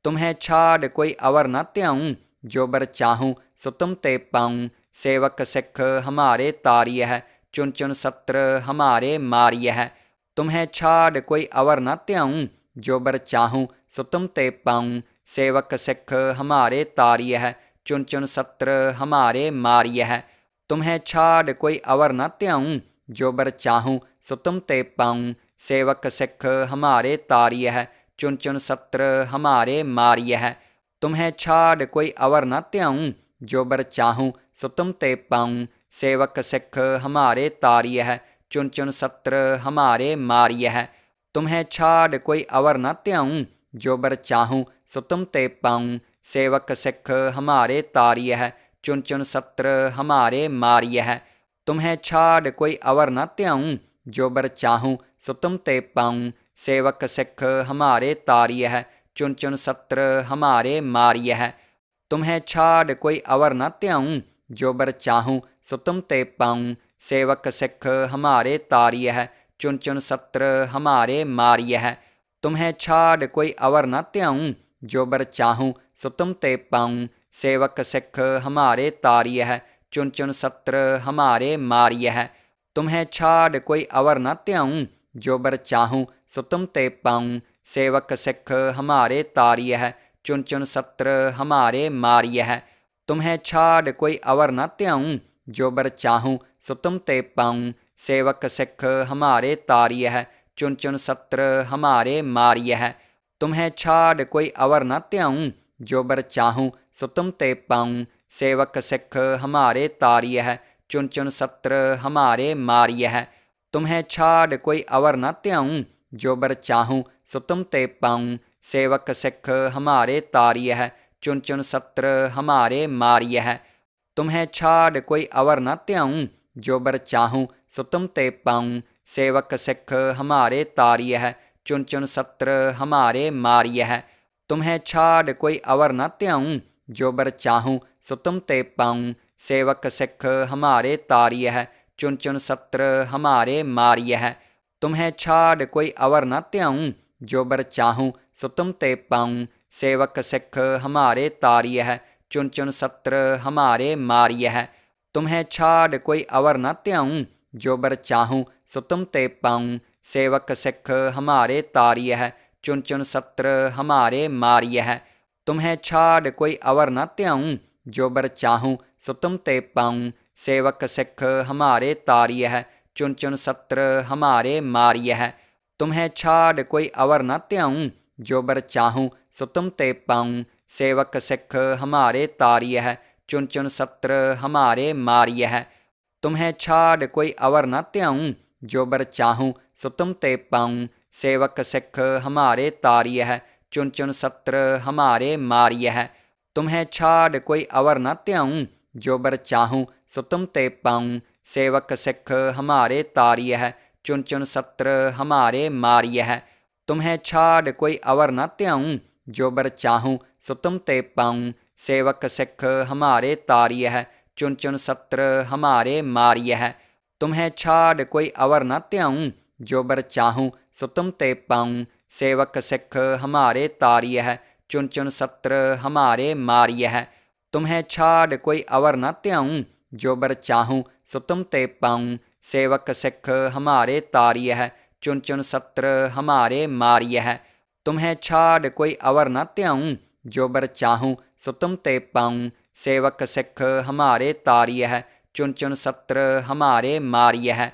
तुम्हें छाड़ कोई अवर न त्याऊँ, जो बर चाहूँ सो तुम ते पाऊँ। सेवक सिख हमारे तारिय है, चुन चुन सत्र हमारे मारिय है। तुम्हें छाड़ कोई अवर न त्याऊँ, जो बर चाहूँ सो तुम ते पाऊँ। सेवक सिख हमारे तारिय है, चुन चुन सत्र हमारे मारिय है। तुम्हें छाड़ कोई अवर न त्याऊँ, जो बर चाहूँ सो तुम ते पाऊँ। सेवक सिख हमारे तारिय है, चुन चुन सत्र हमारे मारिय है। तुम्हें छाड़ कोई अवर न त्याऊँ, जो बर चाहूँ सो तुम ते पाऊँ। सेवक सिख हमारे तारिय है, चुन चुन सत्र हमारे मारिय है। तुम्हें छाड़ कोई अवर न त्याऊँ, जो बर चाहूँ सो तुम ते पाऊँ। सेवक सिख हमारे तारिय है, चुन चुन सत्र हमारे मारिय है। तुम्हें छाड़ कोई अवर न त्याऊँ, जो बर चाहूँ सो तुम ते पाऊँ। सेवक सिख हमारे तारिय है, चुन चुन सत्र हमारे मारिय है। तुम्हें छाड़ कोई अवर न त्याऊँ, जो बर चाहूँ सो तुम ते पाऊँ। सेवक सिख हमारे तारिय है, चुन चुन सत्र हमारे मारिय है। तुम्हें छाड़ कोई अवर न त्याऊँ, जो बर चाहूँ सो तुम ते पाऊँ। सेवक सिख हमारे तारिय है, चुन चुन सत्र हमारे मारिय है। तुम्हें छाड़ कोई अवर न त्याऊँ, जो बर चाहूँ सो तुम ते पाऊँ। सेवक सिख हमारे तारिय है, चुन चुन सत्र हमारे मारिय है। तुम्हें छाड़ कोई अवर न त्याऊँ, जो बर चाहूँ सो तुम ते पाऊँ। सेवक सिख हमारे तारिय है, चुन चुन सत्र हमारे मारिय है। तुम्हें छाड़ कोई अवर न त्याऊँ, जो बर चाहूँ सो तुम ते पाऊँ। सेवक सिख हमारे तारिय है, चुन चुन सत्र हमारे मारिय है। तुम्हें छाड़ कोई अवर न त्याऊँ, जो बर चाहूँ सो तुम ते पाऊँ। सेवक सिख हमारे तारिय है, चुन चुन सत्र हमारे मारिय है। तुम्हें छाड़ कोई अवर न त्याऊँ, जो बर चाहूँ सो तुम ते पाऊँ। सेवक सिख हमारे तारिय है, चुन चुन सत्र हमारे मारिय है। तुम्हें छाड़ कोई अवर न त्याऊँ, जो बर चाहूँ सो तुम ते पाऊँ। सेवक सिख हमारे तारिय है, चुन चुन सत्र हमारे मारिय है। तुम्हें छाड़ कोई अवर न त्याऊँ, जो बर चाहूँ सो तुम ते पाऊँ। सेवक सिख हमारे तारिय है, चुन चुन सत्र हमारे मारिय है। तुम्हें छाड़ कोई अवर न त्याऊँ, जो बर चाहूँ सो तुम ते पाऊँ। सेवक सिख हमारे तारिय है, चुन चुन सत्र हमारे मारिय है। तुम्हें छाड़ कोई अवर न त्याऊँ, जो बर चाहूँ सो तुम ते पाऊँ। सेवक सिख हमारे तारिय है, चुन चुन सत्र हमारे मारिय है। तुम्हें छाड़ कोई अवर न त्याऊँ, जो बर चाहूँ सो तुम ते पाऊँ। सेवक सिख हमारे तारिय है, चुन चुन सत्र हमारे मारिय है। तुम्हें छाड़ कोई अवर न त्याऊँ, जो बर चाहूँ सो तुम ते पाऊँ। सेवक सिख हमारे तारिय है, चुन चुन सत्र हमारे मारिय है। तुम्हें छाड़ कोई अवर न त्याऊँ, जो बर चाहूँ सो तुम ते पाऊँ। सेवक सिख हमारे तारिय है, चुन चुन सत्र हमारे मारिय है। तुम्हें छाड़ कोई अवर न त्याऊँ, जो बर चाहूँ सो तुम ते पाऊँ। सेवक सिख हमारे तारिय है, चुन चुन सत्र हमारे मारिय है। तुम्हें छाड़ कोई अवर न त्याऊँ, जो बर चाहूँ सो तुम ते पाऊँ। सेवक सिख हमारे तारिय है, चुन चुन सत्र हमारे मारिय है। तुम्हें छाड़ कोई अवर न त्याऊँ, जो बर चाहूँ सो तुम ते पाऊँ। सेवक सिख हमारे तारिय है, चुन चुन सत्र हमारे मारिय है। तुम्हें छाड़ कोई अवर न त्याऊँ, जो बर चाहूँ सो तुम ते पाऊँ। सेवक सिख हमारे तारिय है, चुन चुन सत्र हमारे मारिय है।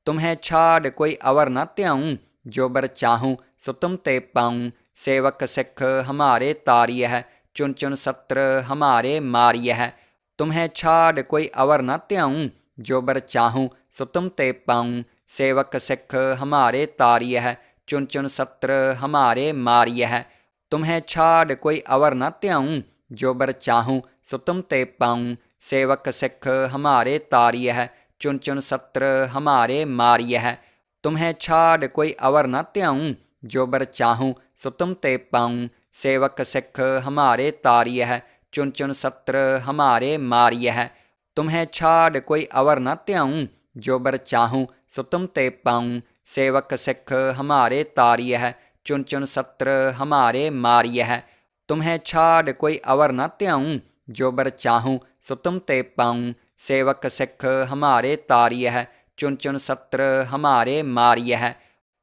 तुम्हें छाड़ कोई अवर न त्याऊँ, जो बर चाहूँ सो तुम ते पाऊँ। सेवक सिख हमारे तारिय है, चुन चुन सत्र हमारे मारिय है। तुम्हें छाड़ कोई अवर न त्याऊँ, जो बर चाहूँ सो तुम ते पाऊँ। सेवक सिख हमारे तारिय है, चुन चुन सत्र हमारे मारिय है। तुम्हें छाड़ कोई अवर न त्याऊँ, जो बर चाहूँ सो तुम ते पाऊँ। सेवक सिख हमारे तारिय है, चुन चुन सत्र हमारे मारिय है। तुम्हें छाड़ कोई अवर न त्याऊँ, जो बर चाहूँ सो तुम ते पाऊँ। सेवक सिख हमारे तारिय है, चुन चुन सत्र हमारे मारिय है। तुम्हें छाड़ कोई अवर न त्याऊँ, जो बर चाहूँ सो तुम ते पाऊँ। सेवक सिख हमारे तारिय है, चुन चुन सत्र हमारे मारिय है। तुम्हें छाड़ कोई अवर न त्याऊँ, जो बर चाहूँ सो तुम ते पाऊँ। सेवक सिख हमारे तारिय है, चुन चुन सत्र हमारे मारिय है।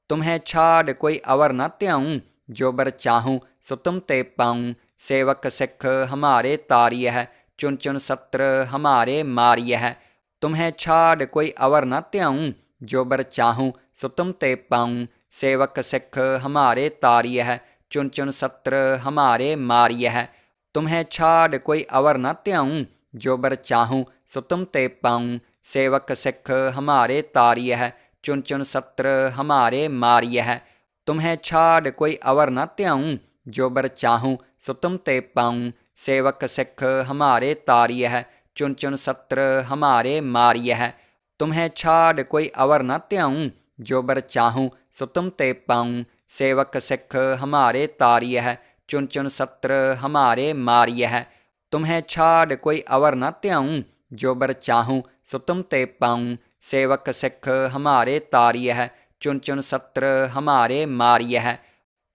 तुम्हें छाड़ कोई अवर न त्याऊँ, जो बर चाहूँ सो तुम ते पाऊँ। सेवक सिख हमारे तारिय है, चुन चुन सत्र हमारे मारिय है। तुम्हें छाड़ कोई अवर न त्याऊँ, जो बर चाहूँ सो तुम ते पाऊँ। सेवक सिख हमारे तारिय है, चुन चुन सत्र हमारे मारिय है। तुम्हें छाड़ कोई अवर न त्याऊँ, जो बर चाहूँ सो तुम ते पाऊँ। सेवक सिख हमारे तारिय है, चुन चुन सत्र हमारे मारिय है। तुम्हें छाड़ कोई अवर न त्याऊँ, जो बर चाहूँ सो तुम ते पाऊँ। सेवक सिख हमारे तारिय है, चुन चुन सत्र हमारे मारिय है। तुम्हें छाड़ कोई अवर न त्याऊँ, जो बर चाहूँ सो तुम ते पाऊँ। सेवक सिख हमारे तारिय है, चुन चुन सत्र हमारे मारिय है। तुम्हें छाड़ कोई अवर न त्याऊँ, जो बर चाहूँ सो तुम ते पाऊँ। सेवक सिख हमारे तारिय है, चुन चुन सत्र हमारे मारिय है।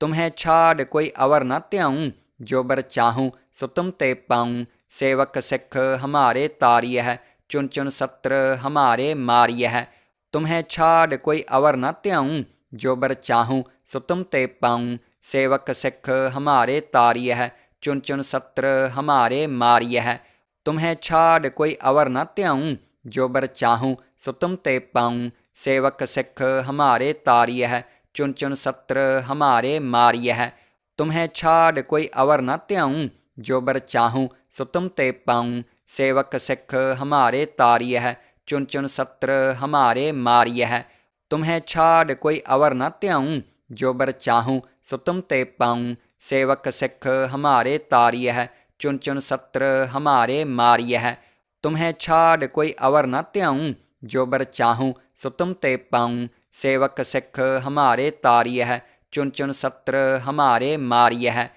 तुम्हें छाड़ कोई अवर न त्याऊँ, जो बर चाहूँ सो तुम ते पाऊँ। सेवक सिख हमारे तारिय है, चुन चुन सत्र हमारे मारिय है। तुम्हें छाड़ कोई अवर न त्याऊँ, जो बर चाहूँ सो तुम ते पाऊँ। सेवक सिख हमारे तारिय है, चुन चुन सत्र हमारे मारिय है। तुम्हें छाड़ कोई अवर न त्याऊँ, जो बर चाहूँ सो तुम ते पाऊँ। सेवक सिख हमारे तारिय है, चुन चुन सत्र हमारे मारिय है। तुम्हें छाड़ कोई अवर न त्याऊँ, जो बर चाहूँ सो तुम ते पाऊँ। सेवक सिख हमारे तारिय है, चुन चुन सत्र हमारे मारिय है। तुम्हें छाड़ कोई अवर न त्याऊँ, जो बर चाहूँ सो तुम ते पाऊँ। सेवक सिख हमारे तारिय है, चुन चुन सत्र हमारे मारिय है। तुम्हें छाड़ कोई अवर न त्याऊँ, जो बर चाहूँ सो तुम ते पाऊँ। सेवक सिख हमारे तारिय है, चुन चुन सत्र हमारे मारिय है।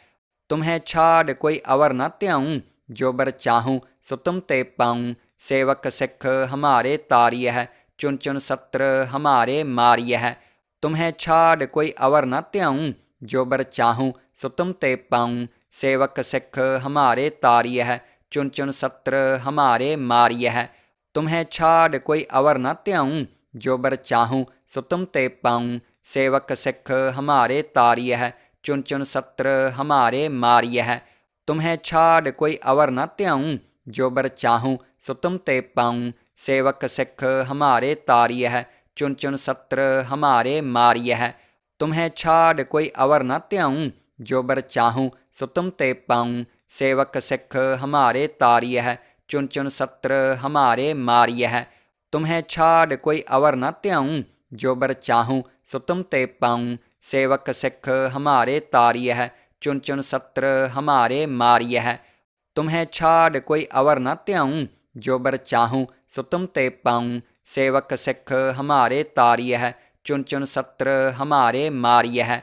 तुम्हें छाड़ कोई अवर न त्याऊँ, जो बर चाहूँ सो तुम ते पाऊँ। सेवक सिख हमारे तारिय है, चुन चुन सत्र हमारे मारिय है। तुम्हें छाड़ कोई अवर न त्याऊँ, जो बर चाहूँ सो तुम ते पाऊँ। सेवक सिख हमारे तारिय है, चुन चुन सत्र हमारे मारिय है। तुम्हें छाड़ कोई अवर न त्याऊँ, जो बर चाहूँ सो तुम ते पाऊँ। सेवक सिख हमारे तारिय है, चुन चुन सत्र हमारे मारिय है। तुम्हें छाड़ कोई अवर न त्याऊँ, जो बर चाहूँ सो तुम ते पाऊँ। सेवक सिख हमारे तारिय है, चुन चुन सत्र हमारे मारिय है। तुम्हें छाड़ कोई अवर न त्याऊँ, जो बर चाहूँ सो तुम ते पाऊँ। सेवक सिख हमारे तारिय है, चुन चुन सत्र हमारे मारिय है। तुम्हें छाड़ कोई अवर न त्याऊँ, जो बर चाहूँ सो तुम ते पाऊँ। सेवक सिख हमारे तारिय है, चुन चुन सत्र हमारे मारिय है। तुम्हें छाड़ कोई अवर न त्याऊँ, जो बर चाहूँ सो तुम ते पाऊँ। सेवक सिख हमारे तारिय है, चुन चुन सत्र हमारे मारिय है।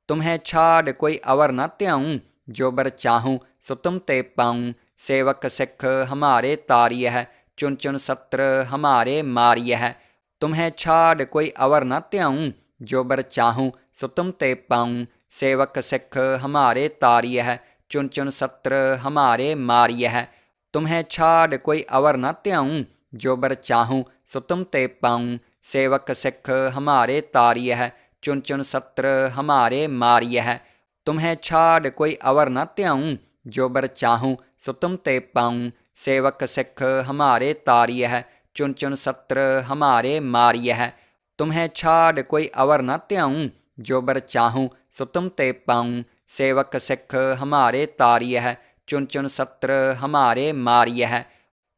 तुम्हें छाड़ कोई अवर न त्याऊँ, जो बर चाहूँ सो तुम ते पाऊँ। सेवक सिख हमारे तारिय है, चुन चुन सत्र हमारे मारिय है। तुम्हें छाड़ कोई अवर न त्याऊँ, जो बर चाहूँ सो तुम ते पाऊँ। सेवक सिख हमारे तारिय है, चुन चुन सत्र हमारे मारिय है। तुम्हें छाड़ कोई अवर न त्याऊँ, जो बर चाहूँ सो तुम ते पाऊँ। सेवक सिख हमारे तारिय है, चुन चुन सत्र हमारे मारिय है। तुम्हें छाड़ कोई अवर न त्याऊँ, जो बर चाहूँ सो तुम ते पाऊँ। सेवक सिख हमारे तारिय है, चुन चुन सत्र हमारे मारिय है। तुम्हें छाड़ कोई अवर न त्याऊँ, जो बर चाहूँ सो तुम ते पाऊँ। सेवक सिख हमारे तारिय है, चुन चुन सत्र हमारे मारिय है।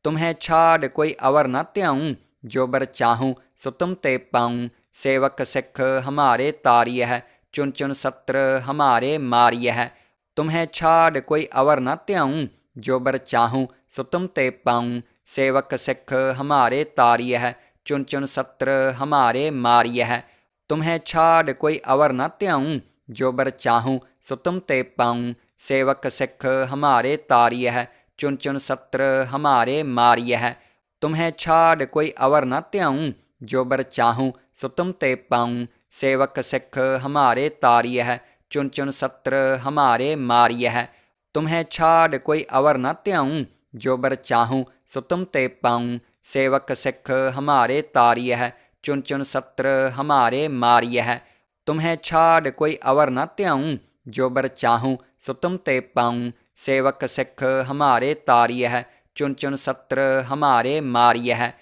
तुम्हें छाड़ कोई अवर न त्याऊँ, जो बर चाहूँ सो तुम ते पाऊँ। सेवक सिख हमारे तारिय है, चुन चुन सत्र हमारे मारिय है। तुम्हें छाड़ कोई अवर न त्याऊँ, जो बर चाहूँ सो तुम ते पाऊँ। सेवक सिख हमारे तारिय है, चुन चुन सत्र हमारे मारिय है। तुम्हें छाड़ कोई अवर न त्याऊँ, जो बर चाहूँ सो तुम ते पाऊँ। सेवक सिख हमारे तारिय है, चुन चुन सत्र हमारे मारिय है। तुम्हें छाड़ कोई अवर न त्याऊँ, जो बर चाहूँ सो तुम ते पाऊँ। सेवक सिख हमारे तारिय है, चुन चुन सत्र हमारे मारिय है। तुम्हें छाड़ कोई अवर न त्याऊँ, जो बर चाहूँ सो तुम ते पाऊँ। सेवक सिख हमारे तारिय है, चुन चुन सत्र हमारे मारिय है। तुम्हें छाड़ कोई अवर न त्याऊँ, जो बर चाहूँ सो तुम ते पाऊँ। सेवक सिख हमारे तारिय है, चुन चुन सत्र हमारे मारिय है।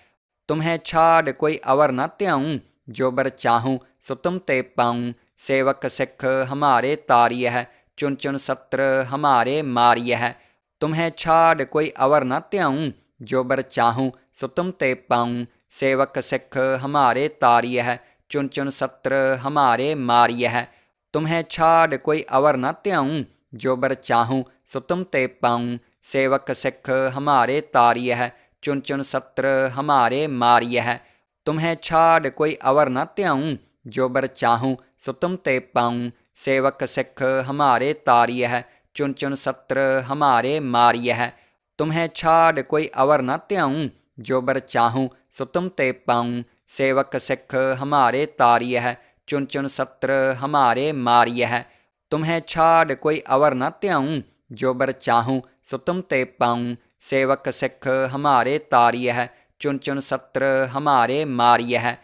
तुम्हें छाड़ कोई अवर न त्याऊँ, जो बर चाहूँ सो तुम ते पाऊँ। सेवक सिख हमारे तारिय है, चुन चुन सत्र हमारे मारिय है। तुम्हें छाड़ कोई अवर न त्याऊँ, जो बर चाहूँ सो तुम ते पाऊँ। सेवक सिख हमारे तारिय है, चुन चुन सत्र हमारे मारिय है। तुम्हें छाड़ कोई अवर न त्याऊँ, जो बर चाहूँ सो तुम ते पाऊँ। सेवक सिख हमारे तारिय है, चुन चुन सत्र हमारे मारिय है। तुम्हें छाड़ कोई अवर न त्याऊँ, जो बर चाहूँ सो तुम ते पाऊँ। सेवक सिख हमारे तारिय है, चुन चुन सत्र हमारे मारिय है। तुम्हें छाड़ कोई अवर न त्याऊँ, जो बर चाहूँ सो तुम ते पाऊँ। सेवक सिख हमारे तारिय है, चुन चुन सत्र हमारे मारिय है। तुम्हें छाड़ कोई अवर न त्याऊँ, जो बर चाहूँ सो तुम ते पाऊँ। सेवक सिख हमारे तारिय है, चुन चुन सत्र हमारे मारिय है।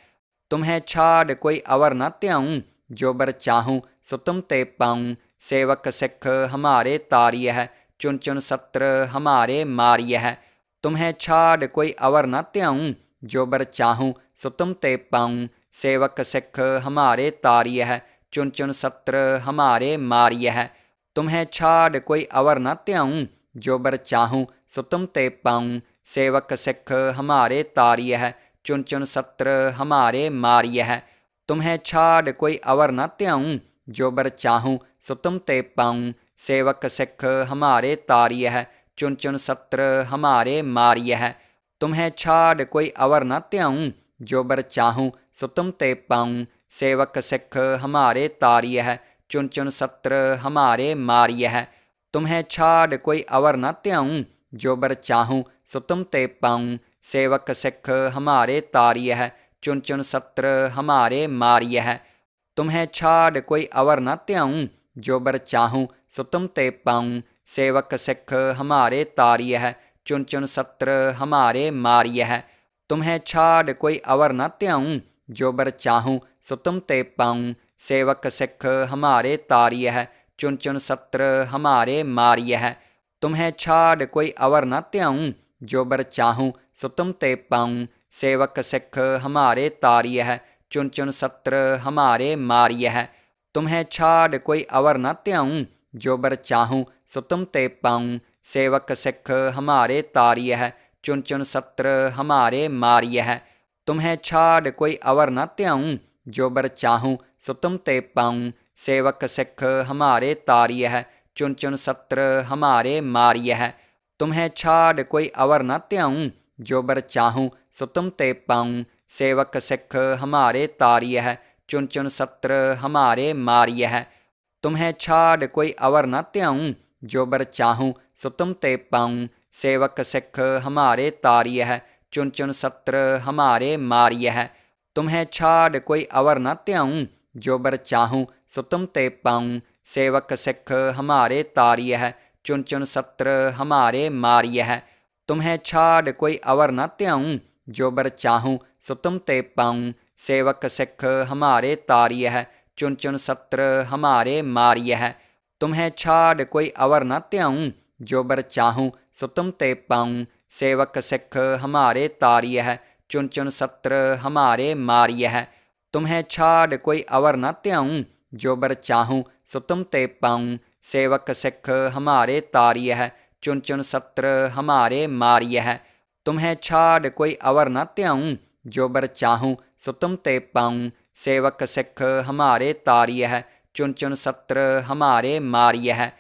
तुम्हें छाड़ कोई अवर न त्याऊँ, जो बर चाहूँ सो तुम ते पाऊँ। सेवक सिख हमारे तारिय है, चुन चुन सत्र हमारे मारिय है। तुम्हें छाड़ कोई अवर न त्याऊँ, जो बर चाहूँ सो तुम ते पाऊँ। सेवक सिख हमारे तारिय है, चुन चुन सत्र हमारे मारिय है। तुम्हें छाड़ कोई अवर न त्याऊँ, जो बर चाहूँ सो तुम ते पाऊँ। सेवक सिख हमारे तारिय है, चुन चुन सत्र हमारे मारिय है। तुम्हें छाड़ कोई अवर न त्याऊँ, जो बर चाहूँ सो तुम ते पाऊँ। सेवक सिख हमारे तारिय है, चुन चुन सत्र हमारे मारिय है। तुम्हें छाड़ कोई अवर न त्याऊँ, जो बर चाहूँ सो तुम ते पाऊँ। सेवक सिख हमारे तारिय है, चुन चुन सत्र हमारे मारिय है। तुम्हें छाड़ कोई अवर न त्याऊँ, जो बर चाहूँ सो तुम ते पाऊँ। सेवक सिख हमारे तारिय है, चुन चुन सत्र हमारे मारिय है। तुम्हें छाड़ कोई अवर न त्याऊँ, जो बर चाहूँ सो तुम ते पाऊँ। सेवक सिख हमारे तारिय है, चुन चुन सत्र हमारे मारिय है। तुम्हें छाड़ कोई अवर न त्याऊँ, जो बर चाहूँ सो तुम ते पाऊँ। सेवक सिख हमारे तारिय है, चुन चुन सत्र हमारे मारिय है। तुम्हें छाड़ कोई अवर न त्याऊँ, जो बर चाहूँ सो तुम ते पाऊँ। सेवक सिख हमारे तारिय है, चुन चुन सत्र हमारे मारिय है। तुम्हें छाड़ कोई अवर न त्याऊँ, जो बर चाहूँ सो तुम ते पाऊँ। सेवक सिख हमारे तारिय है, चुन चुन सत्र हमारे मारिय है। तुम्हें छाड़ कोई अवर न त्याऊँ, जो बर चाहूँ सो तुम ते पाऊँ। सेवक सिख हमारे तारिय है, चुन चुन सत्र हमारे मारिय है। तुम्हें छाड़ कोई अवर न त्याऊँ, जो बर चाहूँ सो तुम ते पाऊँ। सेवक सिख हमारे तारिय है, चुन चुन सत्र हमारे मारिय है। तुम्हें छाड़ कोई अवर न त्याऊँ, जो बर चाहूँ सो तुम ते पाऊँ। सेवक सिख हमारे तारिय है, चुन चुन सत्र हमारे मारिय है। तुम्हें छाड़ कोई अवर न त्याऊँ, जो बर चाहूँ सो तुम ते पाऊँ। सेवक सिख हमारे तारिय है, चुन चुन सत्र हमारे मारिय है। तुम्हें छाड़ कोई अवर न त्याऊँ, जो बर चाहूँ सो तुम ते पाऊँ। सेवक सिख हमारे तारिय है, चुन चुन सत्र हमारे मारिय है। तुम्हें छाड़ कोई अवर न त्याऊँ, जो बर चाहूँ सो तुम ते पाऊँ। सेवक सिख हमारे तारिय है, चुन चुन सत्र हमारे मारिय है। तुम्हें छाड़ कोई अवर न त्याऊँ, जो बर चाहूँ सो तुम ते पाऊँ। सेवक सिख हमारे तारिय है, चुन चुन सत्र हमारे मारिय है। तुम्हें छाड़ कोई अवर न त्याऊँ, जो बर चाहूँ सो तुम ते पाऊँ। सेवक सिख हमारे तारिय है, चुन चुन सत्र हमारे मारिय है।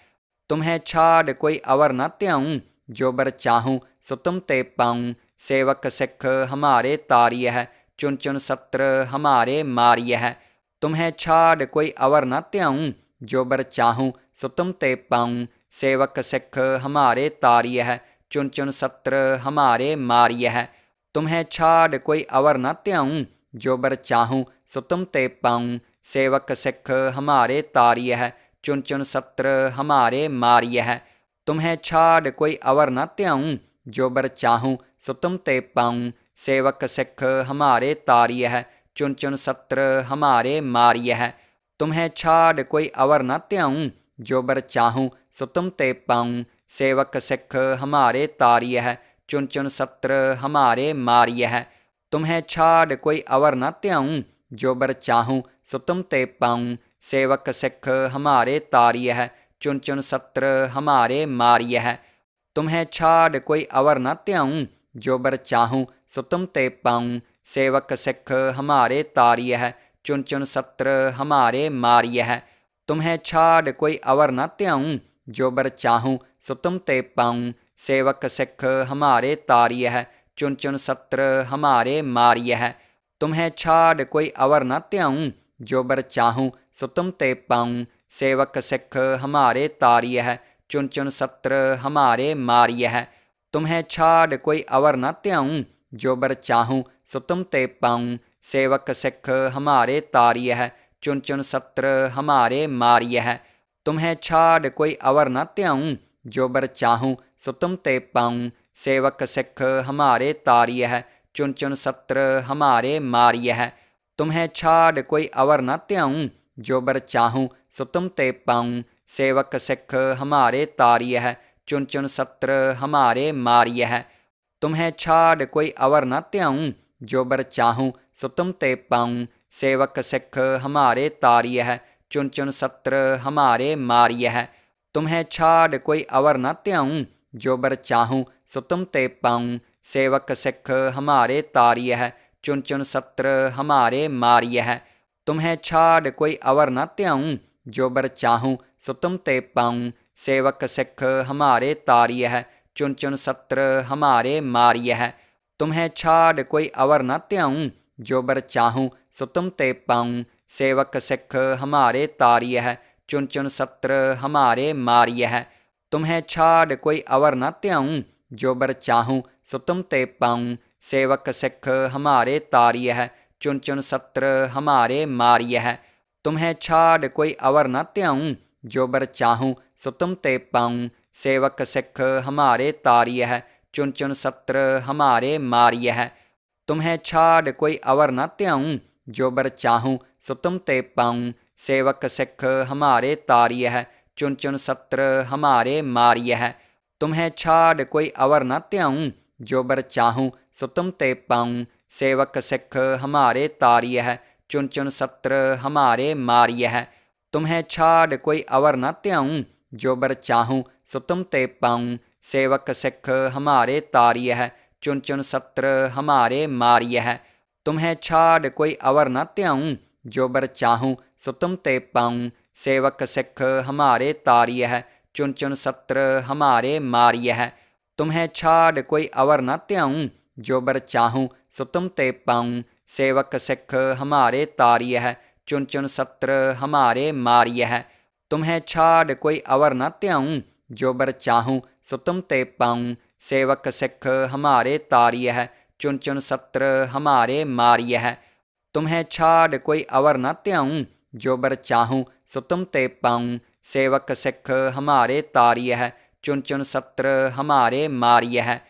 तुम्हें छाड़ कोई अवर न त्याऊँ, जो बर चाहूँ सो तुम ते पाऊँ। सेवक सिख हमारे तारिय है, चुन चुन सत्र हमारे मारिय है। तुम्हें छाड़ कोई अवर न त्याऊँ, जो बर चाहूँ सो तुम ते पाऊँ। सेवक सिख हमारे तारिय है, चुन चुन सत्र हमारे मारिय है। तुम्हें छाड़ कोई अवर न त्याऊँ, जो बर चाहूँ सो तुम ते पाऊँ। सेवक सिख हमारे तारिय है, चुन चुन सत्र हमारे मारिय है। तुम्हें छाड़ कोई अवर न त्याऊं, जो बर चाहूं सो तुम ते पाऊं। सेवक सिख हमारे तारिय है, चुन चुन सत्र हमारे मारिय है। तुम्हें छाड़ कोई अवर न त्याऊं, जो बर चाहूं सो तुम ते पाऊं। सेवक सिख हमारे तारिय है, चुन चुन सत्र हमारे मारिय है। तुम्हें छाड़ कोई अवर न त्याऊं, जो बर चाहूं सो तुम ते पाऊं। सेवक सिख हमारे तारिय है, चुन चुन सत्र हमारे मारिय है। तुम्हें छाड़ कोई अवर न त्याऊं, जो बर चाहूं सो तुम ते पाऊं। सेवक सिख हमारे तारिय है, चुन चुन सत्र हमारे मारिय है। तुम्हें छाड़ कोई अवर न त्याऊं, जो बर चाहूं सो तुम ते पाऊं। सेवक सिख हमारे तारिय है, चुन चुन सत्र हमारे मारिय है। तुम्हें छाड़ कोई अवर न त्याऊं, जो बर चाहूं सो तुम ते पाऊं। सेवक सिख हमारे तारिय है, चुन चुन सत्र हमारे मारिय है। तुम्हें छाड़ कोई अवर न त्याऊं, जो बर चाहूं सो तुम ते पाऊं। सेवक सिख हमारे तारिय है, चुन चुन सत्र हमारे मारिय है। तुम्हें छाड़ कोई अवर न त्याऊं, जो बर चाहूं सो तुम ते पाऊं। सेवक सिख हमारे तारिय है, चुन चुन सत्र हमारे मारिय है। तुम्हें छाड़ कोई अवर न त्याऊं, जो बर चाहूं सो तुम ते पाऊं। सेवक सिख हमारे तारिय है, चुन चुन सत्र हमारे मारिय है। तुम्हें छाड़ कोई अवर न त्याऊं, जो बर चाहूं सो तुम ते पाऊं। सेवक सिख हमारे तारिय है, चुन चुन सत्र हमारे मारिय है। तुम्हें छाड़ कोई अवर न त्याऊं, जो बर चाहूं सो तुम ते पाऊं। सेवक सिख हमारे तारिय है, चुन चुन सत्र हमारे मारिय है। तुम्हें छाड़ कोई अवर न त्याऊं, जो बर चाहूं सो तुम ते पाऊं। सेवक सिख हमारे तारिय है, चुन चुन सत्र हमारे मारिय है। तुम्हें छाड़ कोई अवर न त्याऊं, जो बर चाहूं सो तुम ते पाऊं। सेवक सिख हमारे तारिय है, चुन चुन सत्र हमारे मारिय है। तुम्हें छाड़ कोई अवर न त्याऊं, जो बर चाहूं सो तुम ते पाऊं। सेवक सिख हमारे तारिय है, चुन चुन सत्र हमारे मारिय है। तुम्हें छाड़ कोई अवर न त्याऊं, जो बर चाहूं सो तुम ते पाऊं। सेवक सिख हमारे तारिय है, चुन चुन सत्र हमारे मारिय है। तुम्हें छाड़ कोई अवर न त्याऊं, जो बर चाहूं सो तुम ते पाऊं। सेवक सिख हमारे तारिय है, चुन चुन सत्र हमारे मारिय है। तुम्हें छाड़ कोई अवर न त्याऊं, जो बर चाहूं सो तुम ते पाऊं। सेवक सिख हमारे तारिय है, चुन चुन सत्र हमारे मारिय है। तुम्हें छाड़ कोई अवर न त्याऊं, जो बर चाहूं सो तुम ते पाऊं। सेवक सिख हमारे तारिय है, चुन चुन सत्र हमारे मारिय है। तुम्हें छाड़ कोई अवर न त्याऊं, जो बर चाहूं सो तुम ते पाऊं। सेवक सिख हमारे तारिय है, चुन चुन सत्र हमारे मारिय है। तुम्हें छाड़ कोई अवर न त्याऊं, जो बर चाहूं सो तुम ते पाऊं। सेवक सिख हमारे तारिय है, चुन चुन सत्र हमारे मारिय है। तुम्हें छाड़ कोई अवर न त्याऊं, जो बर चाहूं सो तुम ते पाऊं। सेवक सिख हमारे तारिय है, चुन चुन सत्र हमारे मारिय है। तुम्हें छाड़ कोई अवर न त्याऊं, जो बर चाहूं सो तुम ते पाऊं। सेवक सिख हमारे तारिय है, चुन चुन सत्र हमारे मारिय है।